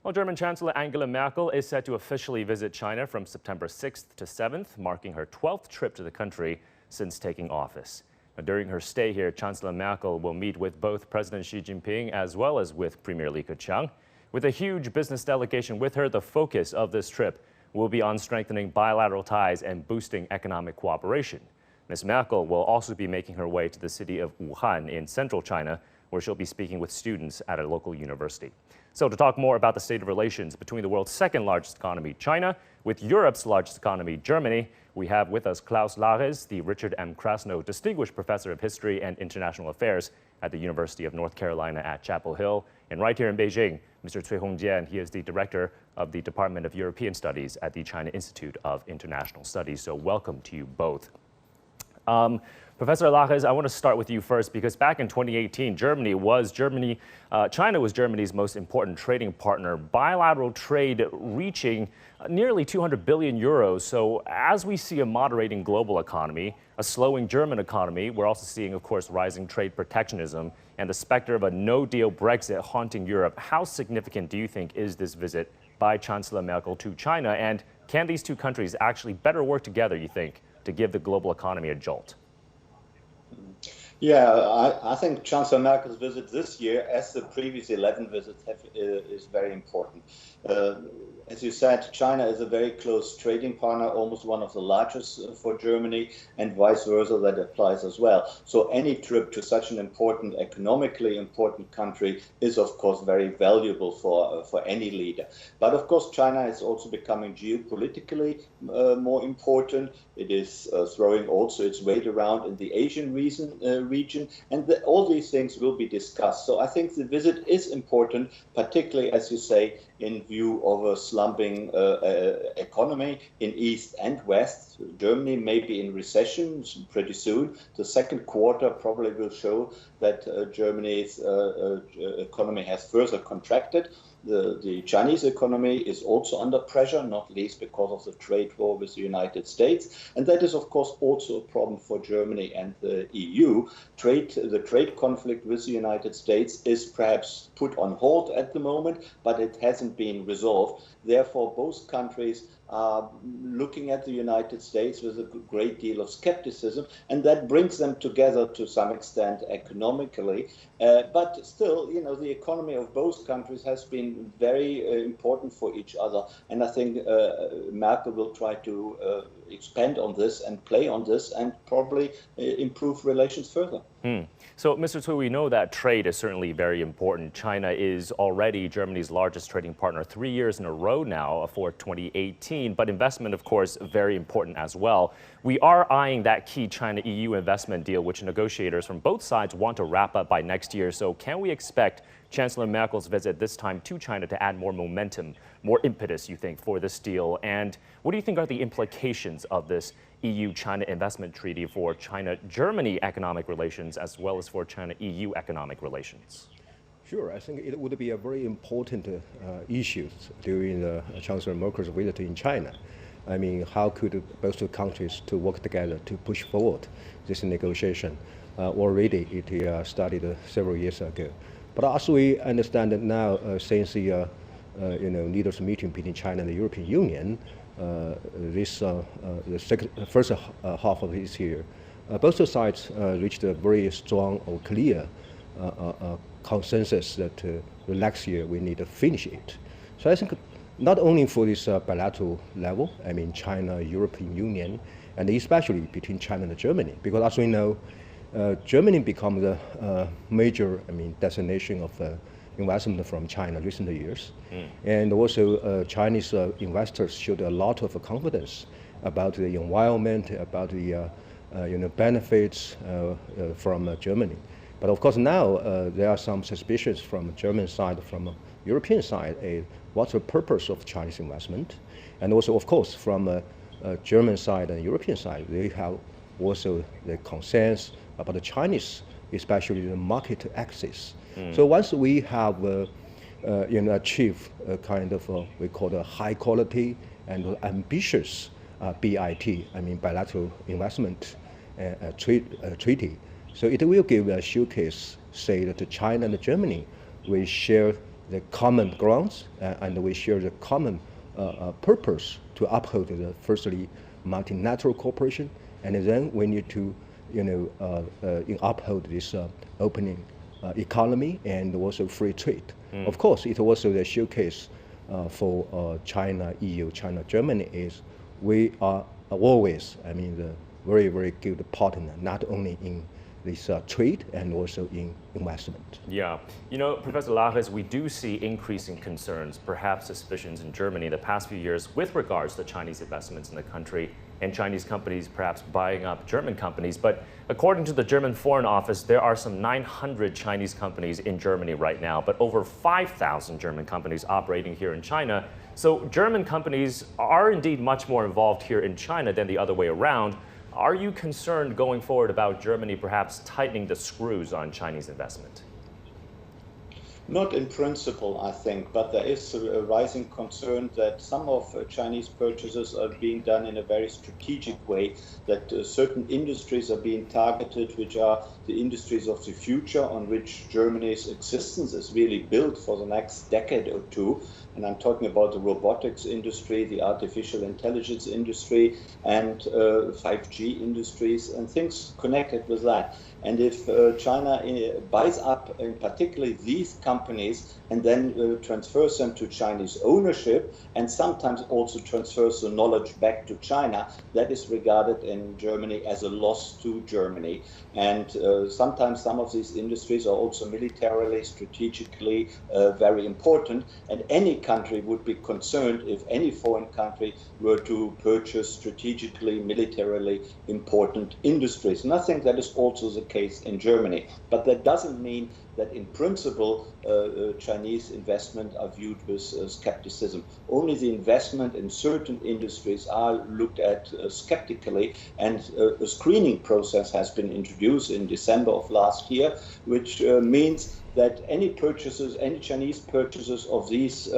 Well, German Chancellor Angela Merkel is set to officially visit China from September 6th to 7th, marking her 12th trip to the country since taking office. Now, during her stay here, Chancellor Merkel will meet with both President Xi Jinping as well as with Premier Li Keqiang. With a huge business delegation with her, the focus of this trip will be on strengthening bilateral ties and boosting economic cooperation. Ms. Merkel will also be making her way to the city of Wuhan in central China, where she'll be speaking with students at a local university. So to talk more about the state of relations between the world's second largest economy, China, with Europe's largest economy, Germany, we have with us Klaus Larres, the Richard M. Krasno Distinguished Professor of History and International Affairs at the University of North Carolina at Chapel Hill. And right here in Beijing, Mr. Hongjian, he is the Director of the Department of European Studies at the China Institute of International Studies. So welcome to you both. Professor Larres, I want to start with you first because back in 2018, China was Germany's most important trading partner, bilateral trade reaching nearly 200 billion euros. So as we see a moderating global economy, a slowing German economy, we're also seeing, of course, rising trade protectionism and the specter of a no-deal Brexit haunting Europe. How significant do you think is this visit by Chancellor Merkel to China? And can these two countries actually better work together, you think, to give the global economy a jolt? Yeah, I think Chancellor Merkel's visit this year, as the previous 11 visits, is very important. As you said, China is a very close trading partner, almost one of the largest for Germany, and vice versa, that applies as well. So any trip to such an important, economically important country is, of course, very valuable for any leader. But of course, China is also becoming geopolitically more important. It is throwing also its weight around in the Asian region, and all these things will be discussed. So I think the visit is important, particularly, as you say, in view of a slumping economy in East and West. Germany may be in recession pretty soon. The second quarter probably will show that Germany's economy has further contracted. The Chinese economy is also under pressure, not least because of the trade war with the United States. And that is, of course, also a problem for Germany and the EU. The trade conflict with the United States is perhaps put on hold at the moment, but it hasn't been resolved. Therefore, both countries are looking at the United States with a great deal of skepticism, and that brings them together to some extent economically. But still, the economy of both countries has been very important for each other, and I think Merkel will try to expand on this and play on this and probably improve relations further. So, Mr. Cui, we know that trade is certainly very important. China is already Germany's largest trading partner 3 years in a row now for 2018, but investment, of course, very important as well. We are eyeing that key China-EU investment deal, which negotiators from both sides want to wrap up by next year. So can we expect Chancellor Merkel's visit this time to China to add more momentum, more impetus, you think, for this deal? And what do you think are the implications of this EU-China investment treaty for China-Germany economic relations as well as for China-EU economic relations? Sure, I think it would be a very important issue during Chancellor Merkel's visit in China. I mean, how could both two countries to work together to push forward this negotiation? Already it started several years ago. But as we understand it now, since the leaders' meeting between China and the European Union, the first half of this year, both sides reached a very strong or clear consensus that next year we need to finish it. So I think not only for this bilateral level, I mean China, European Union, and especially between China and Germany, because as we know, Germany become the major, destination of investment from China in recent years. And also Chinese investors showed a lot of confidence about the environment, about the benefits from Germany. But of course now there are some suspicions from German side, from European side, what's the purpose of Chinese investment? And also, of course, from German side and European side, they have also the concerns about the Chinese, especially the market access. So once we have achieved a kind of we call a high quality and ambitious BIT, bilateral investment treaty, so it will give a showcase, say that China and Germany will share the common grounds, and we share the common purpose to uphold the firstly multilateral cooperation, and then we need to uphold this opening economy and also free trade. Of course, it also the showcase for China, EU, China, Germany is we are always, the very, very good partner, not only in this trade and also in investment. Yeah, Professor Larres, we do see increasing concerns, perhaps suspicions in Germany in the past few years with regards to Chinese investments in the country and Chinese companies perhaps buying up German companies. But according to the German Foreign Office, there are some 900 Chinese companies in Germany right now, but over 5,000 German companies operating here in China. So German companies are indeed much more involved here in China than the other way around. Are you concerned going forward about Germany perhaps tightening the screws on Chinese investment? Not in principle, I think, but there is a rising concern that some of Chinese purchases are being done in a very strategic way, that certain industries are being targeted, which are the industries of the future on which Germany's existence is really built for the next decade or two. And I'm talking about the robotics industry, the artificial intelligence industry, and 5G industries and things connected with that. And if China buys up particularly these companies and then transfers them to Chinese ownership and sometimes also transfers the knowledge back to China, that is regarded in Germany as a loss to Germany. And sometimes some of these industries are also militarily, strategically very important. And any country would be concerned if any foreign country were to purchase strategically, militarily important industries. And I think that is also the case in Germany. But that doesn't mean that in principle Chinese investment are viewed with skepticism. Only the investment in certain industries are looked at skeptically, and a screening process has been introduced in December of last year, which means that any Chinese purchases of these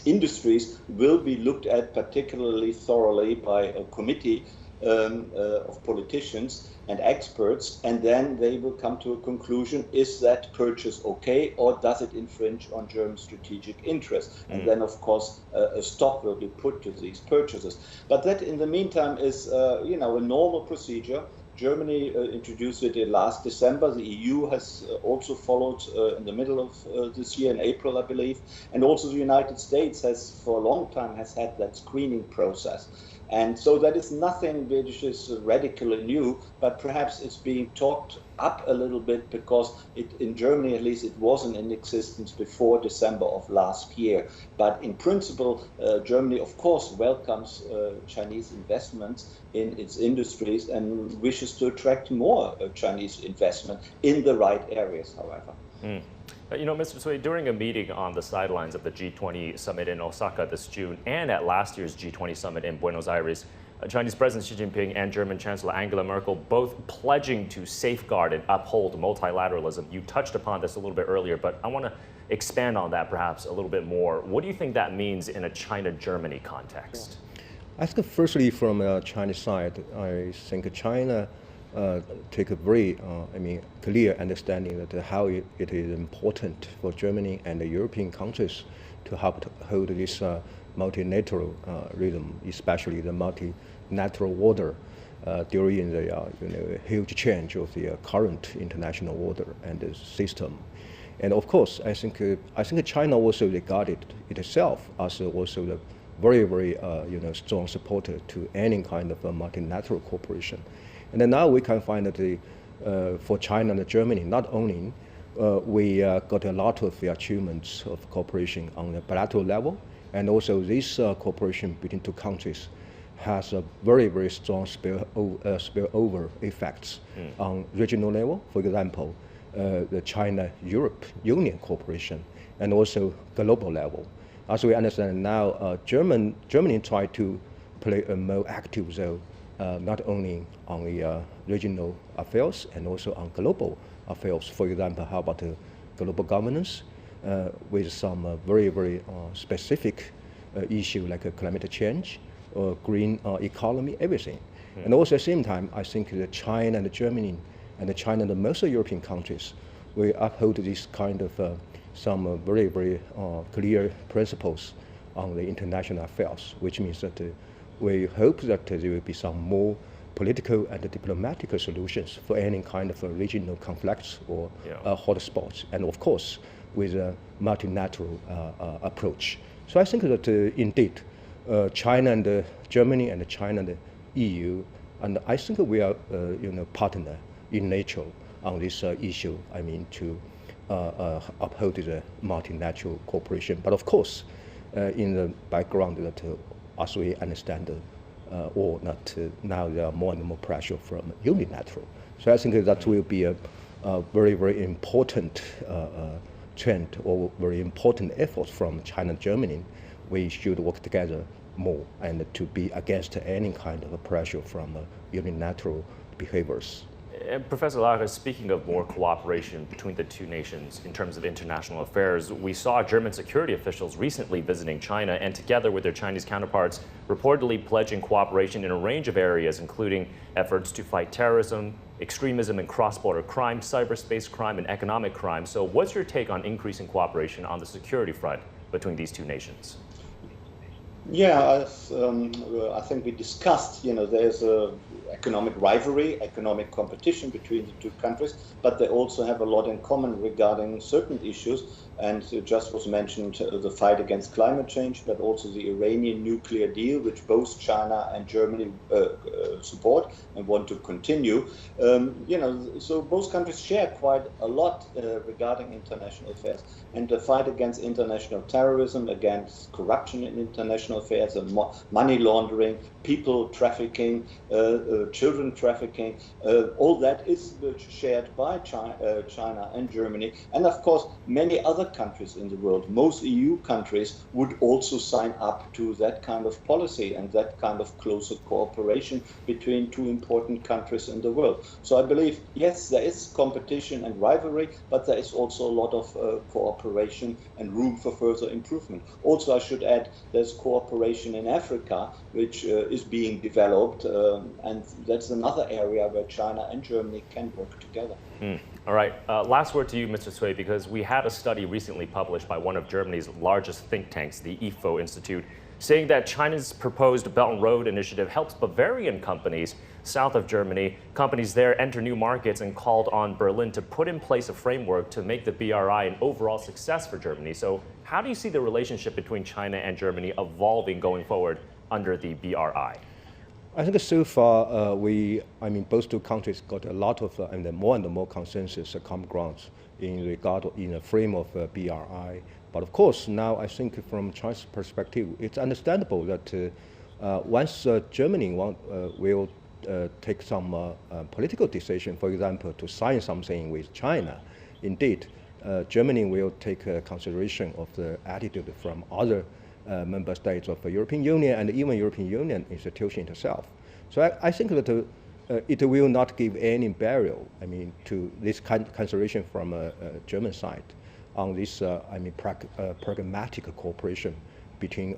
industries will be looked at particularly thoroughly by a committee of politicians and experts, and then they will come to a conclusion: is that purchase okay, or does it infringe on German strategic interests? And then, of course, a stop will be put to these purchases. But that, in the meantime, is a normal procedure. Germany introduced it in last December. The EU has also followed in the middle of this year, in April, I believe. And also the United States has, for a long time, has had that screening process. And so that is nothing which is radically new, but perhaps it's being talked up a little bit because in Germany, at least, it wasn't in existence before December of last year. But in principle, Germany, of course, welcomes Chinese investments in its industries and wishes to attract more Chinese investment in the right areas, however. Mr. Cui, during a meeting on the sidelines of the G20 summit in Osaka this June and at last year's G20 summit in Buenos Aires, Chinese President Xi Jinping and German Chancellor Angela Merkel both pledging to safeguard and uphold multilateralism. You touched upon this a little bit earlier, but I want to expand on that perhaps a little bit more. What do you think that means in a China-Germany context? I think firstly from the Chinese side, I think China take a very clear understanding that how it is important for Germany and the European countries to help to hold this multilateral rhythm, especially the multilateral order during the huge change of the current international order and the system. And of course, I think China also regarded itself as also the very, very strong supporter to any kind of multilateral cooperation. And then now we can find that for China and Germany, not only we got a lot of the achievements of cooperation on the bilateral level, and also this cooperation between two countries has a very, very strong spillover effects on regional level. For example, the China-Europe Union cooperation, and also global level. As we understand now, Germany tried to play a more active role, not only on the regional affairs and also on global affairs. For example, how about global governance with some very, very specific issue like climate change or green economy, everything. And also at the same time, I think that China and Germany and China and most European countries will uphold this kind of some very, very clear principles on the international affairs, which means that we hope that there will be some more political and diplomatic solutions for any kind of regional conflicts or hotspots, and of course with a multilateral approach. So I think that indeed China and Germany and China and the EU, and I think we are partner in nature on this issue. I mean to uphold the multilateral cooperation, but of course in the background that as we understand or not now there are more and more pressure from unilateral. So I think that will be a very, very important trend or very important effort from China and Germany. We should work together more and to be against any kind of pressure from unilateral behaviors. And Professor Larres, speaking of more cooperation between the two nations in terms of international affairs, we saw German security officials recently visiting China and together with their Chinese counterparts reportedly pledging cooperation in a range of areas, including efforts to fight terrorism, extremism and cross-border crime, cyberspace crime and economic crime. So what's your take on increasing cooperation on the security front between these two nations? Yeah, I think we discussed, there's a economic rivalry, economic competition between the two countries, but they also have a lot in common regarding certain issues. And just was mentioned the fight against climate change, but also the Iranian nuclear deal, which both China and Germany support and want to continue. So both countries share quite a lot regarding international affairs. And the fight against international terrorism, against corruption in international affairs, and money laundering, people trafficking, children trafficking, all that is shared by China and Germany. And of course, many other countries in the world, most EU countries would also sign up to that kind of policy and that kind of closer cooperation between two important countries in the world. So I believe, yes, there is competition and rivalry, but there is also a lot of cooperation and room for further improvement. Also, I should add, there's cooperation in Africa, which is being developed, and that's another area where China and Germany can work together. All right, last word to you, Mr. Cui, because we had a study recently published by one of Germany's largest think tanks, the IFO Institute, saying that China's proposed Belt and Road Initiative helps Bavarian companies south of Germany. Companies there enter new markets and called on Berlin to put in place a framework to make the BRI an overall success for Germany. So how do you see the relationship between China and Germany evolving going forward under the BRI? I think so far both two countries got a lot of more and more consensus, common grounds in the frame of BRI. But of course, now I think from China's perspective, it's understandable that once Germany will take some political decision, for example, to sign something with China, indeed, Germany will take consideration of the attitude from other member states of the European Union and even European Union institution itself. So I think that it will not give any barrier, to this consideration from German side on this, pragmatic cooperation between,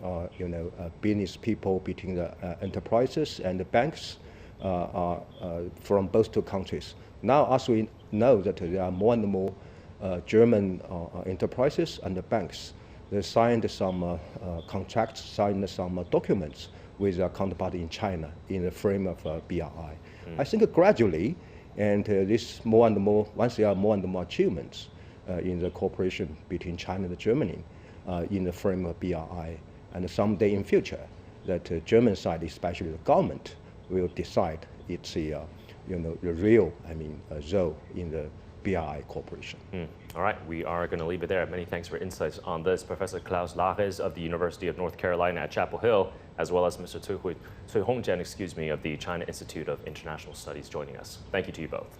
business people, between the enterprises and the banks from both two countries. Now, as we know that there are more and more German enterprises and the banks, they signed some contracts, signed some documents with a counterpart in China in the frame of BRI. I think gradually, and this more and more, once there are more and more achievements in the cooperation between China and Germany in the frame of BRI, and someday in future, that the German side, especially the government, will decide its the real role in the BRI cooperation. All right, we are going to leave it there. Many thanks for insights on this. Professor Klaus Larres of the University of North Carolina at Chapel Hill, as well as Mr. Hongjian, of the China Institute of International Studies joining us. Thank you to you both.